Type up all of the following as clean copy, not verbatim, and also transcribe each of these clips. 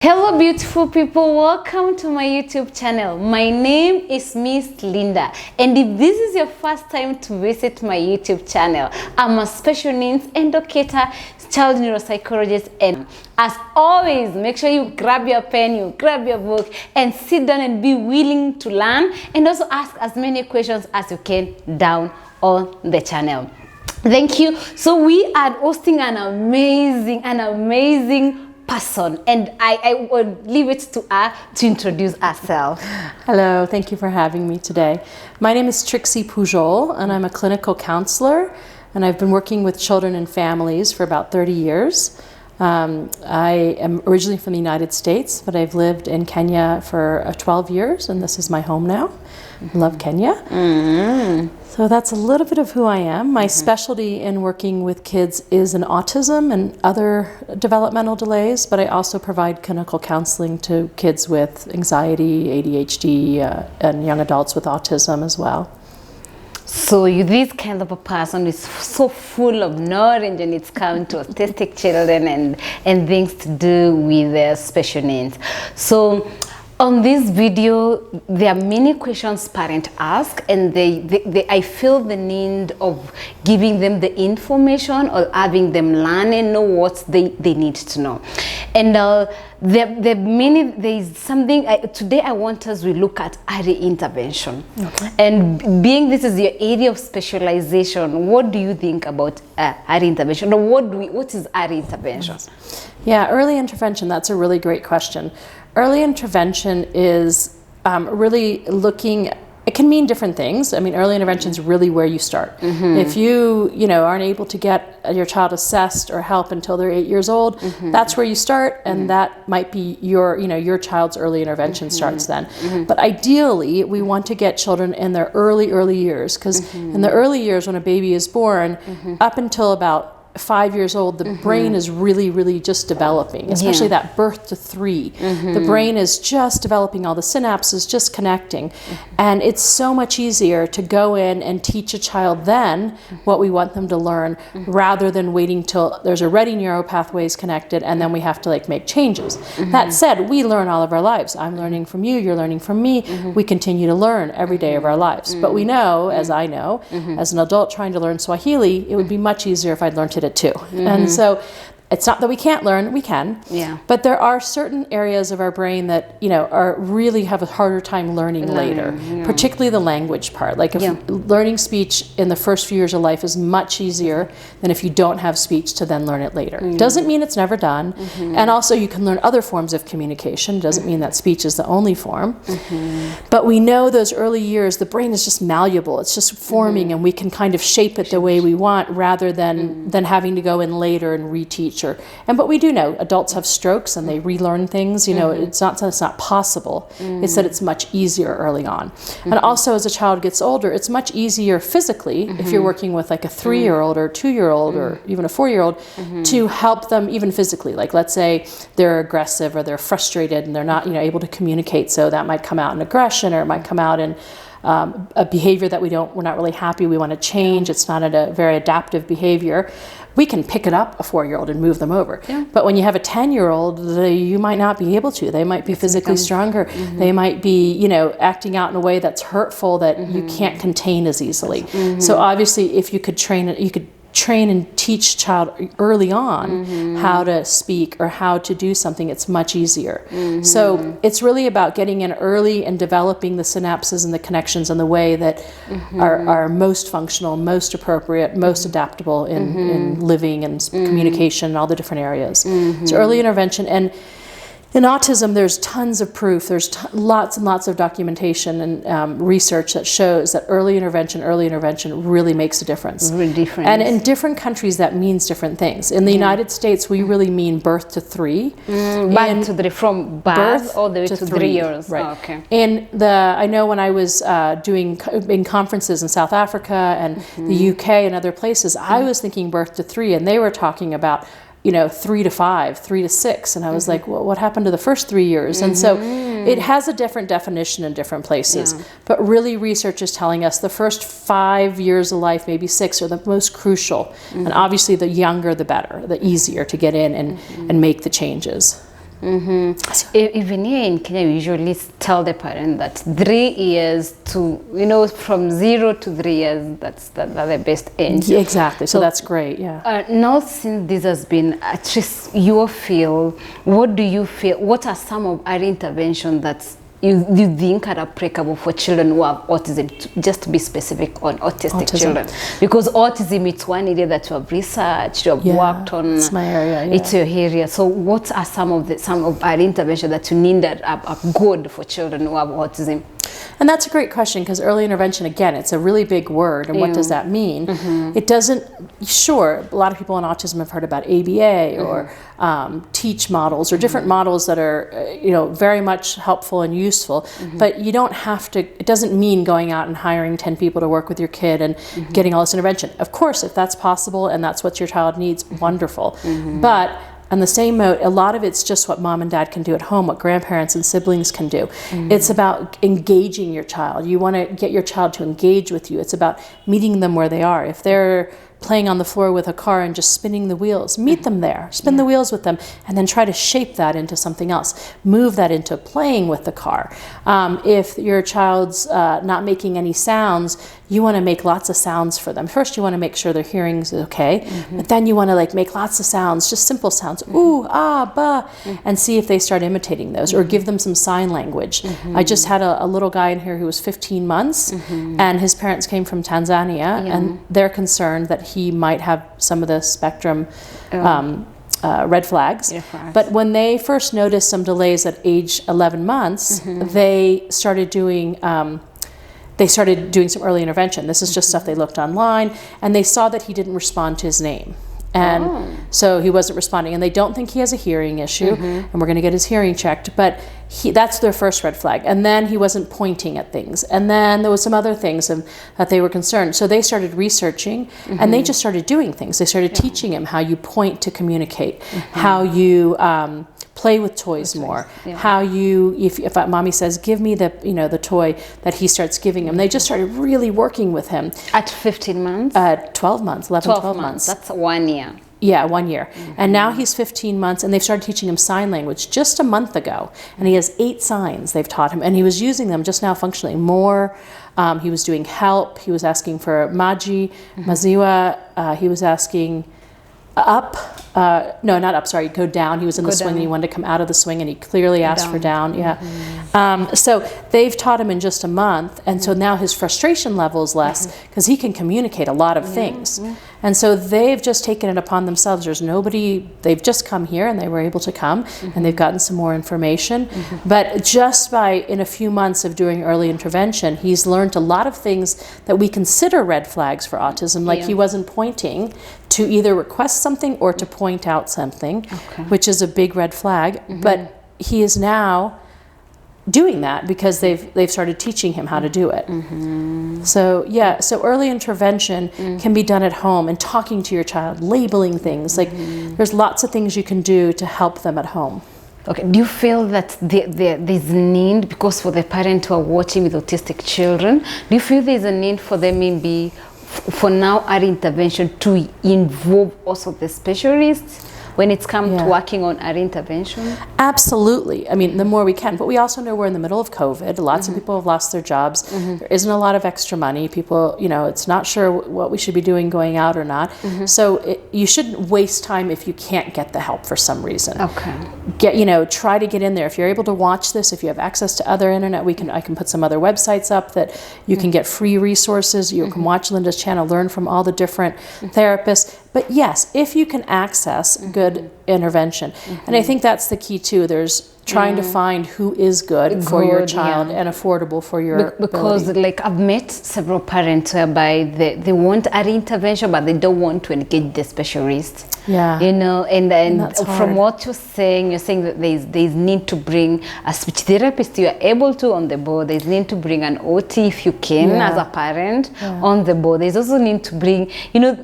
Hello beautiful people, welcome to my YouTube channel. My name is Miss Linda, and if this is your first time to visit my YouTube channel, I'm a special needs educator, child neuropsychologist, and as always, make sure you grab your pen, you grab your book, and sit down and be willing to learn, and also ask as many questions as you can down on the channel. Thank you. So we are hosting an amazing person, and I would leave it to her to introduce herself. Hello, thank you for having me today. My name is Trixie Pujol, and I'm a clinical counselor, and I've been working with children and families for about 30 years. I am originally from the United States, but I've lived in Kenya for 12 years, and this is my home now. I love Kenya. So that's a little bit of who I am. My specialty in working with kids is in autism and other developmental delays, but I also provide clinical counseling to kids with anxiety, ADHD, and young adults with autism as well. So this kind of a person is so full of knowledge, and it's come to autistic children and things to do with their special needs. So on this video, there are many questions parents ask, and I feel the need of giving them the information or having them learn and know what they need to know. And there is something, today I want us to look at early intervention. Okay. And being this is your area of specialization, what do you think about early intervention? Or what is early intervention? Yeah, early intervention, that's a really great question. Early intervention is really looking, it can mean different things. I mean, early intervention is really where you start. If you aren't able to get your child assessed or help until they're 8 years old, that's where you start, and that might be your child's early intervention starts then. But ideally, we want to get children in their early years, because in the early years when a baby is born, up until about 5 years old, the brain is really just developing, especially that birth to 3. The brain is just developing, all the synapses just connecting, and it's so much easier to go in and teach a child then what we want them to learn, rather than waiting till there's already neural pathways connected and then we have to make changes. That said, we learn all of our lives. I'm learning from you, you're learning from me. We continue to learn every day of our lives, but we know, as I know, as an adult trying to learn Swahili, it would be much easier if I'd learned it at 2. And so it's not that we can't learn, we can. But there are certain areas of our brain that are really have a harder time learning later, particularly the language part. Like if learning speech in the first few years of life is much easier than if you don't have speech to then learn it later. Doesn't mean it's never done. And also you can learn other forms of communication. Doesn't mean that speech is the only form. But we know those early years, the brain is just malleable. It's just forming, and we can kind of shape it the way we want, rather than having to go in later and reteach. But we do know adults have strokes and they relearn things. It's not that it's not possible. It's that it's much easier early on. And also, as a child gets older, it's much easier physically, if you're working with like a 3-year-old or a 2-year-old or even a 4-year-old, to help them even physically. Like, let's say they're aggressive or they're frustrated and they're not able to communicate, so that might come out in aggression, or it might come out in a behavior that we're not really happy, we want to change. It's not a very adaptive behavior. We can pick it up a 4-year-old and move them over. But when you have a 10-year-old, you might not be able to. They might be physically stronger. They might be, acting out in a way that's hurtful, that you can't contain as easily. So obviously, if you could train and teach child early on how to speak or how to do something, it's much easier. So it's really about getting in early and developing the synapses and the connections in the way that are most functional, most appropriate, most adaptable in living and communication and all the different areas. So early intervention. And in autism, there's tons of proof. There's lots and lots of documentation and research that shows that early intervention really makes a difference. Really different. And in different countries, that means different things. In the United States, we really mean birth to 3. From birth all the way to 3 years. Right. Oh, okay. I know when I was doing in conferences in South Africa and the UK and other places, I was thinking birth to 3, and they were talking about 3 to 5, 3 to 6. And I was like, well, what happened to the first 3 years? And so it has a different definition in different places. But really, research is telling us the first 5 years of life, maybe 6, are the most crucial. And obviously, the younger, the better, the easier to get in and make the changes. Even here in Kenya, we usually tell the parent that 3 years to, from 0 to 3 years, that's the best age. Yeah, exactly. So that's great. Yeah. Now, since this has been at least your field, what do you feel? What are some of our interventions that you think are applicable for children who have autism, just to be specific on autistic children? Because autism, it's one area that you have researched, you have worked on. It's my area. Yeah. It's your area. So what are some of our interventions that you need that are good for children who have autism? And that's a great question, because early intervention, again, it's a really big word. And what does that mean? It doesn't, sure, a lot of people on autism have heard about ABA or teach models or different models that are, very much helpful and useful. But you don't have to, it doesn't mean going out and hiring 10 people to work with your kid and getting all this intervention. Of course, if that's possible and that's what your child needs, wonderful. But on the same note, a lot of it's just what mom and dad can do at home, what grandparents and siblings can do. It's about engaging your child. You want to get your child to engage with you. It's about meeting them where they are. If they're playing on the floor with a car and just spinning the wheels, meet them there, spin the wheels with them, and then try to shape that into something else. Move that into playing with the car. If your child's not making any sounds, you want to make lots of sounds for them. First, you want to make sure their hearing is okay, but then you want to make lots of sounds, just simple sounds, ooh, ah, ba, and see if they start imitating those, or give them some sign language. I just had a little guy in here who was 15 months, and his parents came from Tanzania, and they're concerned that he might have some of the spectrum red flags. But when they first noticed some delays at age 11 months, they started doing some early intervention. This is just stuff they looked online, and they saw that he didn't respond to his name. And so he wasn't responding, and they don't think he has a hearing issue, and we're going to get his hearing checked, but that's their first red flag. And then he wasn't pointing at things, and then there was some other things that they were concerned. So they started researching, and they just started doing things. They started teaching him how you point to communicate, how you play with toys more, how you, if mommy says, give me the toy, that he starts giving him. They just started really working with him. At 15 months? 12 months, 12 months. That's 1 year. Yeah, 1 year. And now he's 15 months, and they've started teaching him sign language just a month ago. And he has 8 signs they've taught him, and he was using them just now functionally more. He was doing help. He was asking for maji, maziwa. He was asking up. No, not up, sorry, go down. He was in the swing and he wanted to come out of the swing, and he clearly asked for down. So they've taught him in just a month, and so now his frustration level is less because he can communicate a lot of things. And so they've just taken it upon themselves. There's nobody, they've just come here, and they were able to come, and they've gotten some more information. But just in a few months of doing early intervention, he's learned a lot of things that we consider red flags for autism, like he wasn't pointing to either request something or to point out something, which is a big red flag. But he is now doing that because they've started teaching him how to do it. So early intervention can be done at home, and talking to your child, labeling things. There's lots of things you can do to help them at home. Okay, do you feel that there's need, because for the parents who are watching with autistic children, do you feel there's a need for them maybe for now our intervention to involve also the specialists when it's come to working on our intervention? Absolutely. I mean, the more we can. But we also know we're in the middle of COVID. Lots of people have lost their jobs. There isn't a lot of extra money. People, it's not sure what we should be doing going out or not. So you shouldn't waste time if you can't get the help for some reason. Try to get in there. If you're able to watch this, if you have access to other internet, I can put some other websites up that you can get free resources. You can watch Linda's channel, learn from all the different therapists. But yes, if you can access good intervention. And I think that's the key too. There's trying to find who is good for your child and affordable for your because ability. I've met several parents whereby they want our intervention, but they don't want to engage the specialist. And from what you're saying that there's need to bring a speech therapist. You are able to on the board. There's need to bring an OT if you can as a parent on the board. There's also need to bring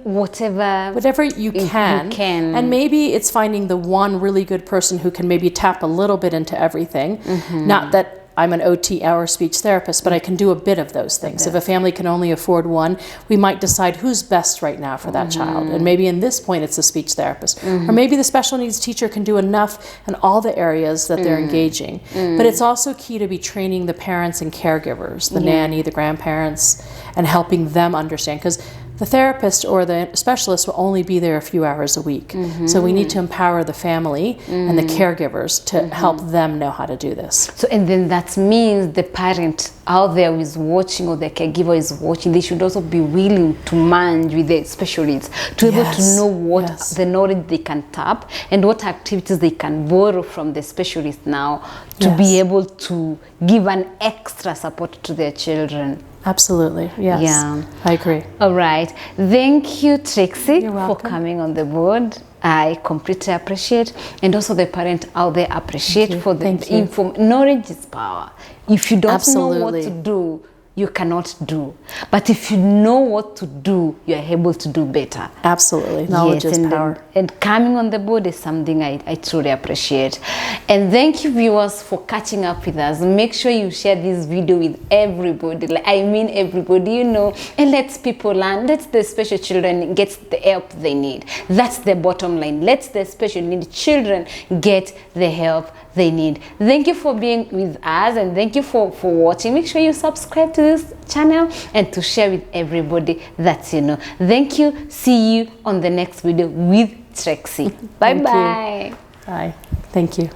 whatever you can. And maybe it's finding the one really good person who can maybe tap a little bit into everything. Not that I'm an OT or speech therapist, but I can do a bit of those things. If a family can only afford one, we might decide who's best right now for that child. And maybe in this point it's a speech therapist. Or maybe the special needs teacher can do enough in all the areas that they're engaging. But it's also key to be training the parents and caregivers, the nanny, the grandparents, and helping them understand. Because the therapist or the specialist will only be there a few hours a week. So we need to empower the family and the caregivers to help them know how to do this. So, and then that means the parent out there who is watching or the caregiver is watching, they should also be willing to manage with the specialists, to be able to know what the knowledge they can tap and what activities they can borrow from the specialist now to be able to give an extra support to their children. Absolutely, yes. Yeah. I agree. All right. Thank you, Trixie, You're for welcome. coming on the board. I completely appreciate, and also the parent out there appreciate for the info. Knowledge is power. If you don't know what to do, you cannot do. But if you know what to do, you are able to do better. Absolutely. Knowledge is power. And coming on the board is something I truly appreciate. And thank you, viewers, for catching up with us. Make sure you share this video with everybody. Like, I mean everybody, you know, and let people learn. Let the special children get the help they need. That's the bottom line. Let the special needs children get the help they need. Thank you for being with us, and thank you for watching. Make sure you subscribe to this channel and to share with everybody that you know. Thank you. See you on the next video with Trixie. Bye bye. Bye. Thank you.